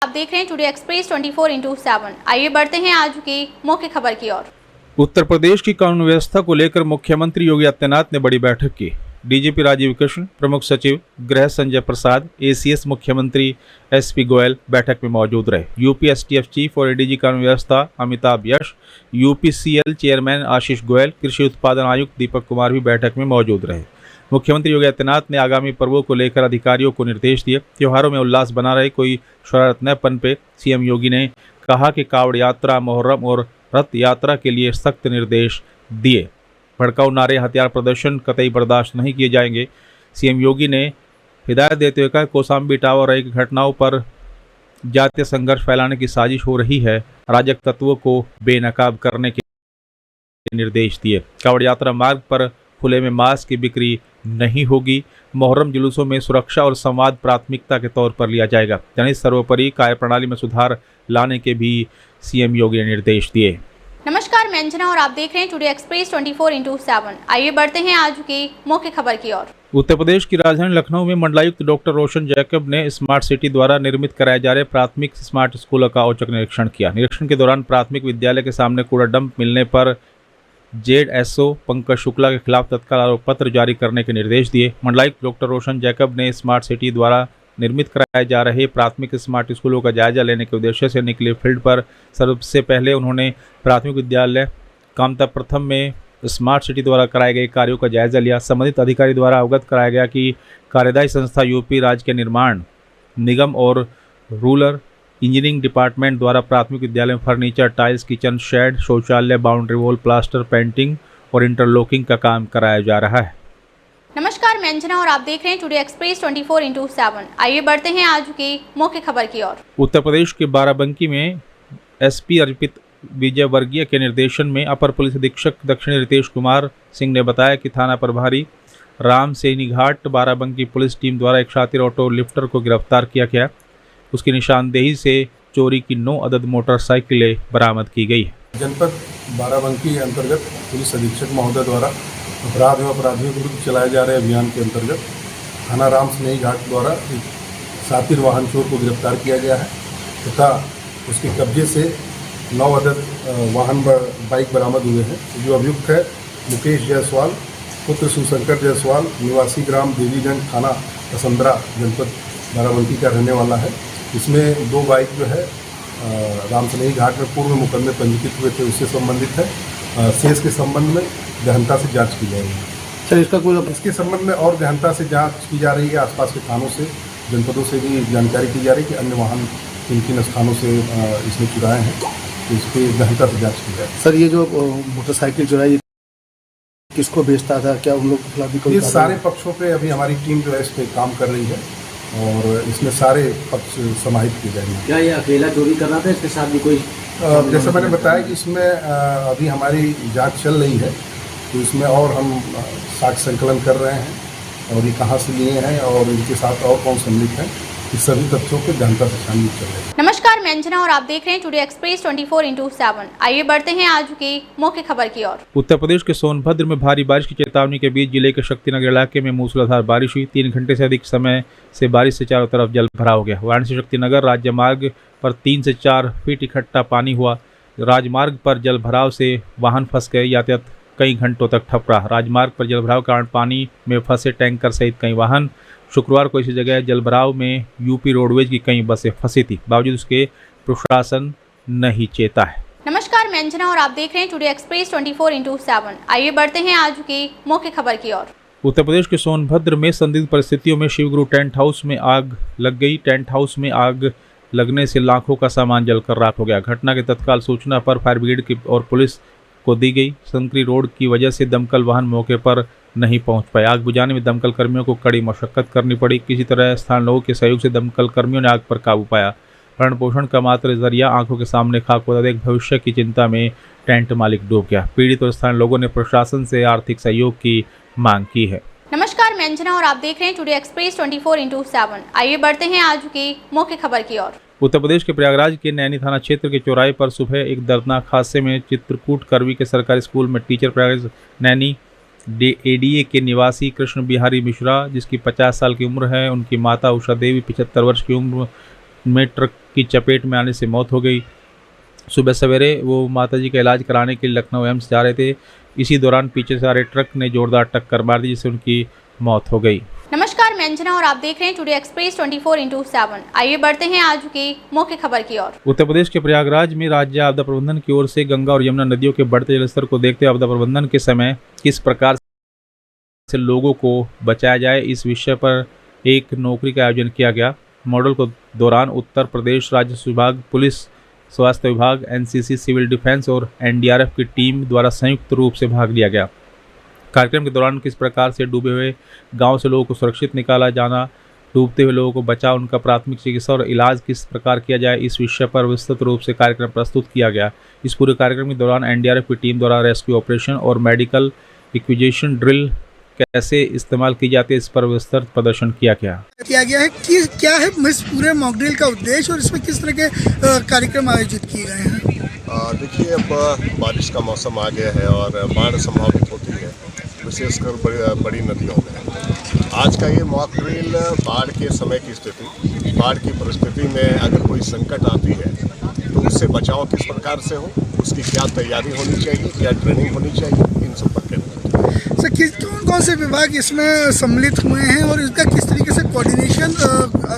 आप देख रहे हैं टुडे एक्सप्रेस 24/7। आइए बढ़ते हैं आज की मुख्य खबर की ओर। उत्तर प्रदेश की कानून व्यवस्था को लेकर मुख्यमंत्री योगी आदित्यनाथ ने बड़ी बैठक की। डीजीपी राजीव कृष्ण, प्रमुख सचिव गृह संजय प्रसाद, एसीएस मुख्यमंत्री एसपी गोयल बैठक में मौजूद रहे। यूपी एसटीएफ चीफ और एडीजी कानून व्यवस्था अमिताभ यश, यूपीसीएल चेयरमैन आशीष गोयल, कृषि उत्पादन आयुक्त दीपक कुमार भी बैठक में मौजूद रहे। मुख्यमंत्री योगी आदित्यनाथ ने आगामी पर्वों को लेकर अधिकारियों को निर्देश दिए। त्योहारों में उल्लास बना रहे, कोई शरारत न पनपे। सीएम योगी ने कहा कि कावड़ यात्रा, मोहर्रम और रथ यात्रा के लिए सख्त निर्देश दिए। भड़काऊ नारे, हथियार प्रदर्शन कतई बर्दाश्त नहीं किए जाएंगे। सीएम योगी ने हिदायत देते हुए कहा, कौशाम्बी टावर एक घटनाओं पर जातीय संघर्ष फैलाने की साजिश हो रही है। अराजक तत्वों को बेनकाब करने के निर्देश दिए। कावड़ यात्रा मार्ग पर खुले में मांस की बिक्री नहीं होगी। मोहर्रम जुलूसों में सुरक्षा और संवाद प्राथमिकता के तौर पर लिया जाएगा। यानी सर्वोपरि कार्यप्रणाली में सुधार लाने के भी सीएम योगी ने निर्देश दिए। नमस्कार, मैं अंजना और आप देख रहे हैं टुडे एक्सप्रेस 24/7। आइए बढ़ते हैं आज की मुख्य खबर की ओर। उत्तर प्रदेश की राजधानी लखनऊ में मंडलायुक्त डॉक्टर रोशन जैकब ने स्मार्ट सिटी द्वारा निर्मित कराए जा रहे प्राथमिक स्मार्ट स्कूलों का औचक निरीक्षण किया। निरीक्षण के दौरान प्राथमिक विद्यालय के सामने कूड़ा डंप मिलने पर जेडएसओ पंकज शुक्ला के खिलाफ तत्काल आरोप पत्र जारी करने के निर्देश दिए। मंडलायुक्त डॉक्टर रोशन जैकब ने स्मार्ट सिटी द्वारा निर्मित कराए जा रहे प्राथमिक स्मार्ट स्कूलों का जायजा लेने के उद्देश्य से निकले फील्ड पर सबसे पहले उन्होंने प्राथमिक विद्यालय कामता प्रथम में स्मार्ट सिटी द्वारा कराए गए कार्यों का जायजा लिया। संबंधित अधिकारी द्वारा अवगत कराया गया कि कार्यदायी संस्था यूपी राज्य के निर्माण निगम और रूरल इंजीनियरिंग डिपार्टमेंट द्वारा प्राथमिक विद्यालय में फर्नीचर, टाइल्स, किचन शेड, शौचालय, बाउंड्री वॉल, प्लास्टर, पेंटिंग और इंटरलॉकिंग का काम कराया जा रहा है। नमस्कार, मैं अंजना और आप देख रहे हैं टुडे एक्सप्रेस 24/7। आइए बढ़ते हैं आज की मुख्य खबर की ओर। उत्तर प्रदेश के बाराबंकी में एसपी अर्पित विजय वर्गीय के निर्देशन में अपर पुलिस अधीक्षक दक्षिणी रितेश कुमार सिंह ने बताया कि थाना प्रभारी राम सैनी घाट बाराबंकी पुलिस टीम द्वारा एक शातिर ऑटो लिफ्टर को गिरफ्तार किया गया। उसकी निशानदेही से चोरी की 9 अदद मोटरसाइकिलें बरामद की गई। जनपद बाराबंकी अंतर्गत पुलिस अधीक्षक महोदय द्वारा अपराध एवं अपराधियों के विरुद्ध चलाए जा रहे अभियान के अंतर्गत थाना राम सैनी घाट द्वारा एक शातिर वाहन चोर को गिरफ्तार किया गया है तथा उसके कब्जे से 9 अदद वाहन बाइक बरामद हुए हैं। जो अभियुक्त है मुकेश जायसवाल पुत्र शिवशंकर जायसवाल, निवासी ग्राम देवीगंज, थाना कसंदरा, जनपद बाराबंकी का रहने वाला है। इसमें 2 बाइक जो है राम सैनी घाट में पूर्व मुकदमे पंजीकृत हुए थे, उससे संबंधित है। शेष के संबंध में गहनता से जांच की जा रही है। सर, इसके संबंध में और गहनता से जांच की जा रही है। आसपास के थानों से, जनपदों से भी जानकारी की जा रही है कि अन्य वाहन किन किन स्थानों से इसने चुराए हैं, तो इस पर गहनता से जाँच की जाए। सर, ये जो मोटरसाइकिल चुराई किसको बेचता था, क्या उन लोग के खिलाफ भी कोई? ये सारे पक्षों पे अभी हमारी टीम जो है इस पर काम कर रही है और इसमें सारे पक्ष समाहित किए जाएंगे। क्या ये अकेला चोरी कर रहा था, इसके साथ भी कोई? जैसे मैंने बताया कि इसमें अभी हमारी जांच चल रही है, तो इसमें और हम साक्ष्य संकलन कर रहे हैं और ये कहाँ से लिए हैं और इनके साथ और कौन सम्मिलित हैं, इस सभी तथ्यों के गहनता से छानबीन चल रही है। नमस्कार, मैं अंजना और आप देख रहे हैं टुडे एक्सप्रेस 24/7। आइए बढ़ते हैं आज की मुख्य खबर की ओर। उत्तर प्रदेश के सोनभद्र में भारी बारिश की चेतावनी के बीच जिले के शक्तिनगर इलाके में मूसलाधार बारिश हुई। 3 घंटे से अधिक समय से बारिश से चारों तरफ जल भराव हो गया। वाराणसी शक्तिनगर राज्य मार्ग पर 3 से 4 फीट इकट्ठा पानी हुआ। राजमार्ग पर जल भराव से वाहन फंस गए। यातायात कई घंटों तक ठप रहा। राजमार्ग पर जलभराव के कारण पानी में फंसे टैंकर सहित कई वाहन। शुक्रवार को इसी जगह जलभराव में यूपी रोडवेज की कई बसें फंसी थी, बावजूद उसके प्रशासन नहीं चेता है। नमस्कार, मैं अंजना और आप देख रहे हैं टुडे एक्सप्रेस 24/7। आइए बढ़ते हैं आज की मुख्य खबर की ओर। उत्तर प्रदेश के सोनभद्र में संदिग्ध परिस्थितियों में शिवगुरु टेंट हाउस में आग लग गई। टेंट हाउस में आग लगने से लाखों का सामान जलकर राख हो गया। घटना की तत्काल सूचना पर फायर ब्रिगेड की और पुलिस को दी गई। संकरी रोड की वजह से दमकल वाहन मौके पर नहीं पहुंच पाए। आग बुझाने में दमकल कर्मियों को कड़ी मशक्कत करनी पड़ी। किसी तरह स्थानीय लोगों के सहयोग से दमकल कर्मियों ने आग पर काबू पाया। भरण पोषण का मात्र जरिया आंखों के सामने खाक होता देख भविष्य की चिंता में टेंट मालिक डूब गया। पीड़ित और स्थानीय लोगों ने प्रशासन से आर्थिक सहयोग की मांग की है। नमस्कार, मैं अंजना और आप देख रहे हैं टुडे एक्सप्रेस 24/7। आइए बढ़ते हैं आज की मुख्य खबर की ओर। उत्तर प्रदेश के प्रयागराज के नैनी थाना क्षेत्र के चौराहे पर सुबह एक दर्दनाक हादसे में चित्रकूट करवी के सरकारी स्कूल में टीचर प्रयागराज नैनी एडीए के निवासी कृष्ण बिहारी मिश्रा, जिसकी 50 साल की उम्र है, उनकी माता उषा देवी 75 वर्ष की उम्र में ट्रक की चपेट में आने से मौत हो गई। सुबह सवेरे वो माताजी का इलाज कराने के लिए लखनऊ एम्स जा रहे थे। इसी दौरान पीछे से आ रहे ट्रक ने जोरदार टक्कर मार दी, जिससे उनकी मौत हो गई। नमस्कार, मैं अंजना और आप देख रहे हैं टुडे एक्सप्रेस 24/7। आइए बढ़ते हैं आज की मुख्य खबर की ओर। उत्तर प्रदेश के प्रयागराज में राज्य आपदा प्रबंधन की ओर से गंगा और यमुना नदियों के बढ़ते जलस्तर को देखते हुए आपदा प्रबंधन के समय किस प्रकार से लोगों को बचाया जाए, इस विषय पर एक नौकरी का आयोजन किया गया। मॉडल को दौरान उत्तर प्रदेश राजस्व विभाग, पुलिस, स्वास्थ्य विभाग, एनसीसी, सिविल डिफेंस और एनडीआरएफ की टीम द्वारा संयुक्त रूप से भाग लिया गया। कार्यक्रम के दौरान किस प्रकार से डूबे हुए गांव से लोगों को सुरक्षित निकाला जाना, डूबते हुए लोगों को बचाव, उनका प्राथमिक चिकित्सा और इलाज किस प्रकार किया जाए, इस विषय पर विस्तृत रूप से कार्यक्रम प्रस्तुत किया गया। इस पूरे कार्यक्रम के दौरान एनडीआरएफ की टीम द्वारा रेस्क्यू ऑपरेशन और मेडिकल इक्विजिशन ड्रिल कैसे इस्तेमाल की जाती है, इस पर विस्तृत प्रदर्शन किया गया है कि क्या है इस पूरे मॉक ड्रिल का उद्देश्य और इसमें किस तरह के कार्यक्रम आयोजित किए गए हैं। देखिए, अब बारिश का मौसम आ गया है और बाढ़ संभावित होती है, विशेषकर बड़ी नदियों में। आज का ये मॉक ड्रिल बाढ़ के समय की स्थिति, बाढ़ की परिस्थिति में अगर कोई संकट आती है तो उससे बचाव किस प्रकार से हो, उसकी क्या तैयारी होनी चाहिए, क्या ट्रेनिंग होनी चाहिए, इन सब पर सर कौन से विभाग इसमें सम्मिलित हुए हैं और इसका किस तरीके से कोऑर्डिनेशन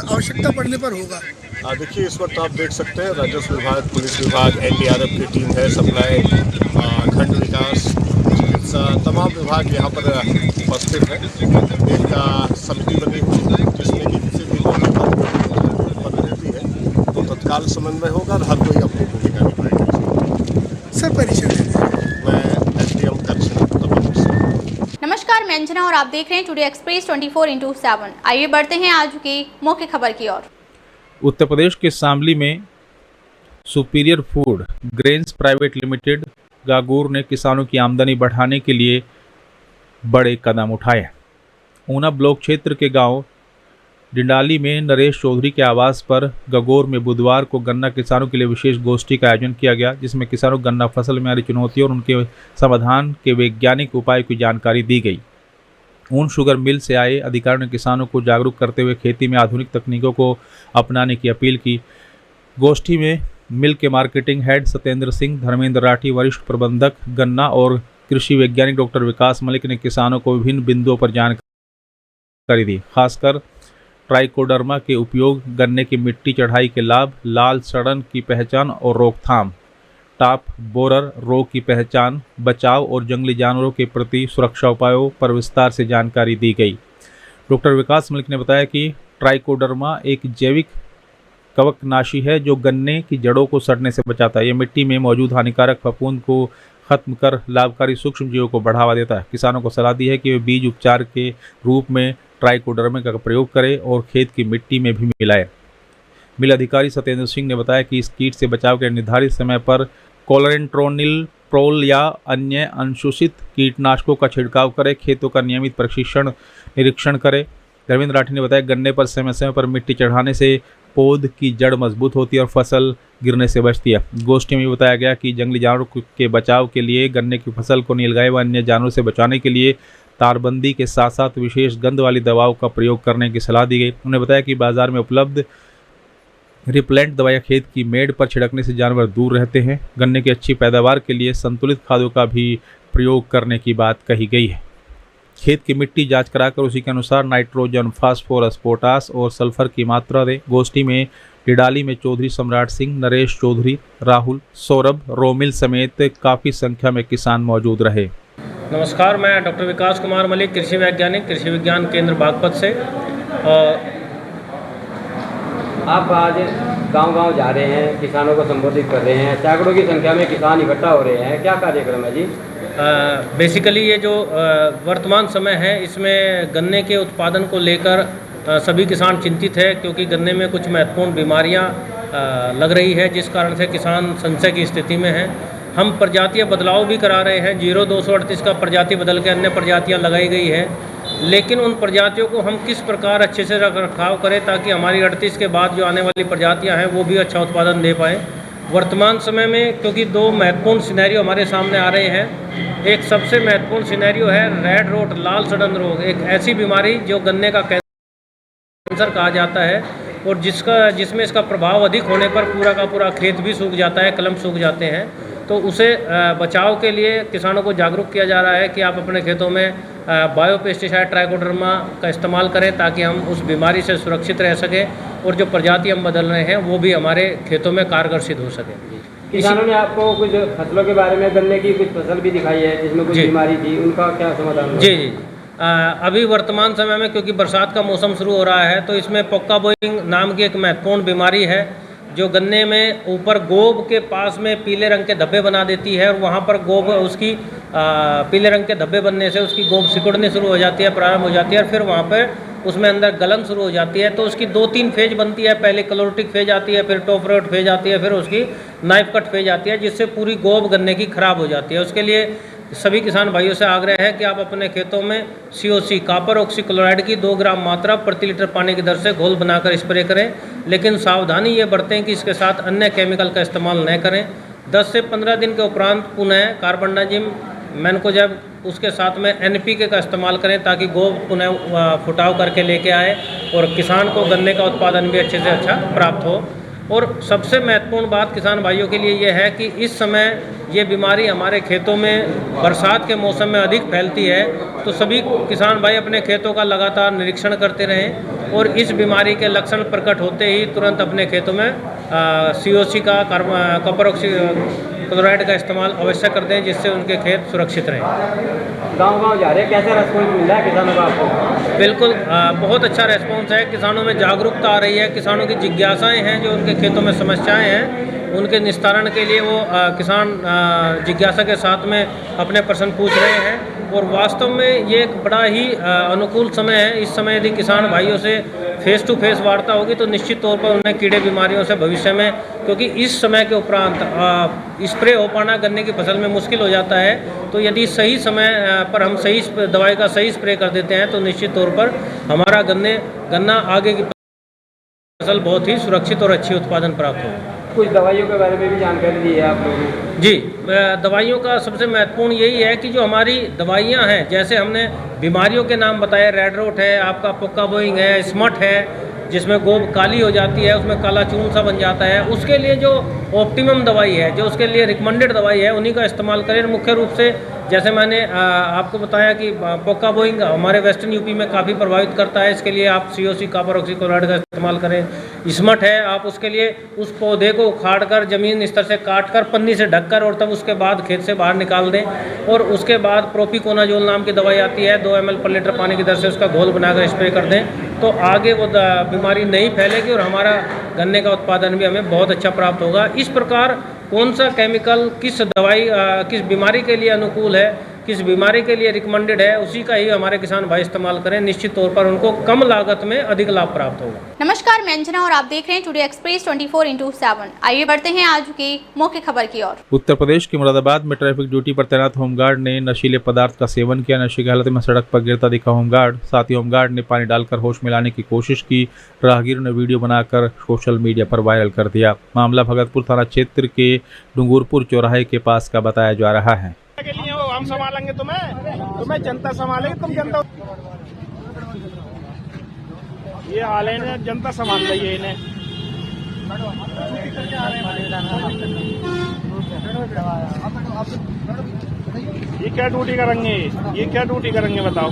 आवश्यकता पड़ने पर होगा। देखिए, इस वक्त आप देख सकते हैं राजस्व विभाग, पुलिस विभाग, एनडीआरएफ की टीम है, सप्लाई, खंड विकास, चिकित्सा, तमाम विभाग यहाँ पर उपस्थित है। एक समिति बनी हुई है जिसमें कि किसी भी उत्पन्न होती है तो तत्काल समन्वय होगा और हर कोई अपनी भूमिका निभाएगा। सर परिचय मैं एसडीएम करछन। नमस्कार, मैं अंजना और आप देख रहे हैं टुडे एक्सप्रेस 24/7। आइए बढ़ते हैं आज की मुख्य खबर की ओर। उत्तर प्रदेश के शामली में superior food grains private limited गागूर ने किसानों की आमदनी बढ़ाने के लिए बड़े कदम उठाए। ऊना ब्लॉक क्षेत्र के गांव डिंडाली में नरेश चौधरी के आवास पर गगोर में बुधवार को गन्ना किसानों के लिए विशेष गोष्ठी का आयोजन किया गया, जिसमें किसानों को गन्ना फसल में आ रही चुनौतियों और उनके समाधान के वैज्ञानिक उपायों की जानकारी दी गई। ऊन शुगर मिल से आए अधिकारियों ने किसानों को जागरूक करते हुए खेती में आधुनिक तकनीकों को अपनाने की अपील की। गोष्ठी में मिल के मार्केटिंग हेड सत्येंद्र सिंह, धर्मेंद्र राठी, वरिष्ठ प्रबंधक गन्ना और कृषि वैज्ञानिक डॉक्टर विकास मलिक ने किसानों को विभिन्न बिंदुओं पर जानकारी दी, खासकर ट्राइकोडर्मा के उपयोग, गन्ने की मिट्टी चढ़ाई के लाभ, लाल सड़न की पहचान और रोकथाम, टॉप बोरर रोग की पहचान, बचाव और जंगली जानवरों के प्रति सुरक्षा उपायों पर विस्तार से जानकारी दी गई। डॉक्टर विकास मलिक ने बताया कि ट्राइकोडर्मा एक जैविक कवकनाशी है जो गन्ने की जड़ों को सड़ने से बचाता है। यह मिट्टी में मौजूद हानिकारक फफूंद को खत्म कर लाभकारी सूक्ष्म जीवों को बढ़ावा देता है। किसानों को सलाह दी है कि वे बीज उपचार के रूप में ट्राइकोडर्मा का प्रयोग करें और खेत की मिट्टी में भी मिलाएं। मिल अधिकारी सत्येंद्र सिंह ने बताया कि इस कीट से बचाव के निर्धारित समय पर कोलेंट्रोनिल प्रोल या अन्य अनुशूसित कीटनाशकों का छिड़काव करें, खेतों का नियमित प्रशिक्षण निरीक्षण करें। धर्मेंद्र राठी ने बताया गन्ने पर समय समय पर मिट्टी चढ़ाने से पौध की जड़ मजबूत होती है और फसल गिरने से बचती है। गोष्ठी में बताया गया कि जंगली जानवरों के बचाव के लिए गन्ने की फसल को नीलगाय व अन्य जानवरों से बचाने के लिए तारबंदी के साथ साथ विशेष गंध वाली दवाओं का प्रयोग करने की सलाह दी गई। उन्होंने बताया कि बाजार में उपलब्ध रिपेलेंट दवाइयाँ खेत की मेड़ पर छिड़कने से जानवर दूर रहते हैं। गन्ने की अच्छी पैदावार के लिए संतुलित खादों का भी प्रयोग करने की बात कही गई है। खेत की मिट्टी जांच कराकर उसी के अनुसार नाइट्रोजन, फास्फोरस, पोटास और सल्फर की मात्रा दें। गोष्ठी में डिडाली में चौधरी सम्राट सिंह, नरेश चौधरी, राहुल, सौरभ, रोमिल समेत काफ़ी संख्या में किसान मौजूद रहे। नमस्कार, मैं डॉक्टर विकास कुमार मलिक, कृषि वैज्ञानिक, कृषि विज्ञान केंद्र बागपत से। आप आज गांव-गांव जा रहे हैं, किसानों को संबोधित कर रहे हैं, सैकड़ों की संख्या में किसान इकट्ठा हो रहे हैं, क्या कार्यक्रम है जी? बेसिकली ये जो वर्तमान समय है इसमें गन्ने के उत्पादन को लेकर सभी किसान चिंतित है, क्योंकि गन्ने में कुछ महत्वपूर्ण बीमारियां लग रही है, जिस कारण से किसान संशय की स्थिति में है। हम प्रजातीय बदलाव भी करा रहे हैं, 0238 का प्रजाति बदल के अन्य प्रजातियां लगाई गई है, लेकिन उन प्रजातियों को हम किस प्रकार अच्छे से रख रखाव करें ताकि हमारी 38 के बाद जो आने वाली प्रजातियां हैं वो भी अच्छा उत्पादन दे पाएँ। वर्तमान समय में क्योंकि दो महत्वपूर्ण सिनेरियो हमारे सामने आ रहे हैं। एक सबसे महत्वपूर्ण सिनेरियो है रेड रोट, लाल सड़न रोग, एक ऐसी बीमारी जो गन्ने का कैंसर कहा जाता है, और जिसमें इसका प्रभाव अधिक होने पर पूरा का पूरा खेत भी सूख जाता है, कलम सूख जाते हैं। तो उसे बचाव के लिए किसानों को जागरूक किया जा रहा है कि आप अपने खेतों में बायो पेस्टिसाइड ट्राइकोडर्मा का इस्तेमाल करें ताकि हम उस बीमारी से सुरक्षित रह सकें और जो प्रजाति हम बदल रहे हैं वो भी हमारे खेतों में कारगर सिद्ध हो सके। किसानों ने आपको कुछ फसलों के बारे में, गन्ने की कुछ फसल भी दिखाई है जिसमें कुछ बीमारी थी, उनका क्या समाधान? जी जी, अभी वर्तमान समय में क्योंकि बरसात का मौसम शुरू हो रहा है तो इसमें पोक्का बोइंग नाम की एक महत्वपूर्ण बीमारी है जो गन्ने में ऊपर गोब के पास में पीले रंग के धब्बे बना देती है और वहाँ पर गोब उसकी पीले रंग के धब्बे बनने से उसकी गोब सिकुड़ने शुरू हो जाती है, प्रारंभ हो जाती है और फिर वहाँ पर उसमें अंदर गलन शुरू हो जाती है। तो उसकी 2-3 फेज बनती है, पहले क्लोरोटिक फेज आती है, फिर टॉपरोट फेज आती है, फिर उसकी नाइफ कट फेज आती है, जिससे पूरी गोब गन्ने की खराब हो जाती है। उसके लिए सभी किसान भाइयों से आग्रह है कि आप अपने खेतों में COC कॉपर ऑक्सीक्लोराइड की 2 ग्राम मात्रा प्रति लीटर पानी की दर से घोल बनाकर स्प्रे करें, लेकिन सावधानी ये बरतें कि इसके साथ अन्य केमिकल का इस्तेमाल न करें। 10 से 15 दिन के उपरांत पुनः कार्बनडाजिम, मैनकोजेब, उसके साथ में NPK का इस्तेमाल करें ताकि गोब पुनः फुटाव करके लेके आए और किसान को गन्ने का उत्पादन भी अच्छे से अच्छा प्राप्त हो। और सबसे महत्वपूर्ण बात किसान भाइयों के लिए ये है कि इस समय ये बीमारी हमारे खेतों में बरसात के मौसम में अधिक फैलती है, तो सभी किसान भाई अपने खेतों का लगातार निरीक्षण करते रहें और इस बीमारी के लक्षण प्रकट होते ही तुरंत अपने खेतों में COC का कॉपर ऑक्सीक्लोराइड का इस्तेमाल अवश्य कर दें, जिससे उनके खेत सुरक्षित रहें। गांव-गांव जा रहे हैं, कैसे रेस्पॉन्स मिल रहा है किसानों का आपको? बिल्कुल बहुत अच्छा रेस्पॉन्स है, किसानों में जागरूकता आ रही है, किसानों की जिज्ञासाएं हैं, जो उनके खेतों में समस्याएं हैं उनके निस्तारण के लिए वो किसान जिज्ञासा के साथ में अपने प्रश्न पूछ रहे हैं और वास्तव में ये एक बड़ा ही अनुकूल समय है। इस समय यदि किसान भाइयों से फेस टू फेस वार्ता होगी तो निश्चित तौर पर उन्हें कीड़े बीमारियों से भविष्य में, क्योंकि इस समय के उपरांत स्प्रे हो पाना गन्ने की फसल में मुश्किल हो जाता है, तो यदि सही समय पर हम सही दवाई का सही स्प्रे कर देते हैं तो निश्चित तौर पर हमारा गन्ना आगे की फसल बहुत ही सुरक्षित और अच्छी उत्पादन प्राप्त होगा। कुछ दवाइयों के बारे में भी जानकारी दी है आप लोगों ने? जी, दवाइयों का सबसे महत्वपूर्ण यही है कि जो हमारी दवाइयां हैं, जैसे हमने बीमारियों के नाम बताए, रेड रोट है, आपका पोक्का बोइंग है, स्मट है जिसमें गोब काली हो जाती है, उसमें काला चून सा बन जाता है, उसके लिए जो ऑप्टिमम दवाई है, जो उसके लिए रिकमेंडेड दवाई है, उन्हीं का इस्तेमाल करें। मुख्य रूप से जैसे मैंने आपको बताया कि पोक्का बोइंग हमारे वेस्टर्न यूपी में काफ़ी प्रभावित करता है, इसके लिए आप COC कॉपर ऑक्सीक्लोराइड का इस्तेमाल करें। स्मट है, आप उसके लिए उस पौधे को उखाड़ कर ज़मीन स्तर से काट कर पन्नी से ढककर और तब उसके बाद खेत से बाहर निकाल दें और उसके बाद प्रोपिकोनाजोल नाम की दवाई आती है, 2 ml पर लीटर पानी की दर से उसका घोल बनाकर स्प्रे कर दें, तो आगे वो बीमारी नहीं फैलेगी और हमारा गन्ने का उत्पादन भी हमें बहुत अच्छा प्राप्त होगा। इस प्रकार कौन सा केमिकल किस दवाई किस बीमारी के लिए अनुकूल है, किस बीमारी के लिए रिकमेंडेड है, उसी का ही हमारे किसान भाई इस्तेमाल करें। निश्चित तौर पर उनको कम लागत में अधिक लाभ प्राप्त होगा। नमस्कार, मैं अंजना और आप देख रहे हैं टुडे एक्सप्रेस 24/7। आइए बढ़ते हैं आज की मुख्य खबर की ओर। उत्तर प्रदेश के मुरादाबाद में ट्रैफिक ड्यूटी पर तैनात होमगार्ड ने नशीले पदार्थ का सेवन किया। नशे की हालत में सड़क पर गिरता दिखा होमगार्ड, साथ ही होमगार्ड ने पानी डालकर होश में लाने की कोशिश की। राहगीरों ने वीडियो बनाकर सोशल मीडिया पर वायरल कर दिया। मामला भगतपुर थाना क्षेत्र के डूंगरपुर चौराहे के पास का बताया जा रहा है। के लिए हो, हम संभालेंगे तुम्हें जनता संभालेगी, तुम जनता ये हाल है इन्हें, जनता संभाल रही है इन्हें। ये क्या ड्यूटी करेंगे, ये क्या ड्यूटी करेंगे बताओ।